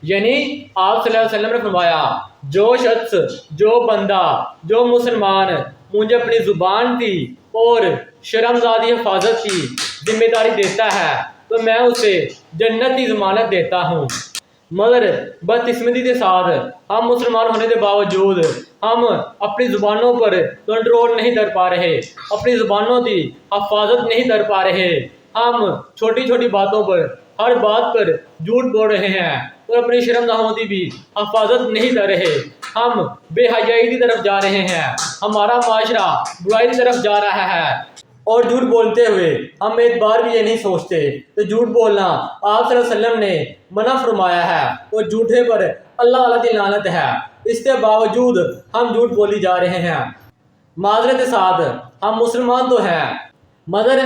یعنی آپ صلی اللہ علیہ وسلم نے فرمایا جو شخص جو بندہ جو مسلمان مجھے اپنی زبان کی اور شرمزادی حفاظت کی ذمہ داری دیتا ہے تو میں اسے جنت کی ضمانت دیتا ہوں۔ مگر بدقسمتی کے ساتھ ہم مسلمان ہونے کے باوجود ہم اپنی زبانوں پر کنٹرول نہیں کر پا رہے، اپنی زبانوں کی حفاظت نہیں کر پا رہے۔ ہم چھوٹی چھوٹی باتوں پر ہر بات پر جھوٹ بول رہے ہیں اور اپنی شرمگاہوں کی بھی حفاظت نہیں کر رہے۔ ہم بے حیائی کی طرف جا رہے ہیں، ہمارا معاشرہ برائی کی طرف جا رہا ہے، اور جھوٹ بولتے ہوئے ہم ایک بار بھی یہ نہیں سوچتے کہ جھوٹ بولنا آپ صلی اللہ علیہ وسلم نے منع فرمایا ہے اور جھوٹے پر اللہ تعالیٰ کی لعنت ہے۔ اس کے باوجود ہم جھوٹ بولی جا رہے ہیں۔ معذرت کے ساتھ ہم مسلمان تو ہیں مگر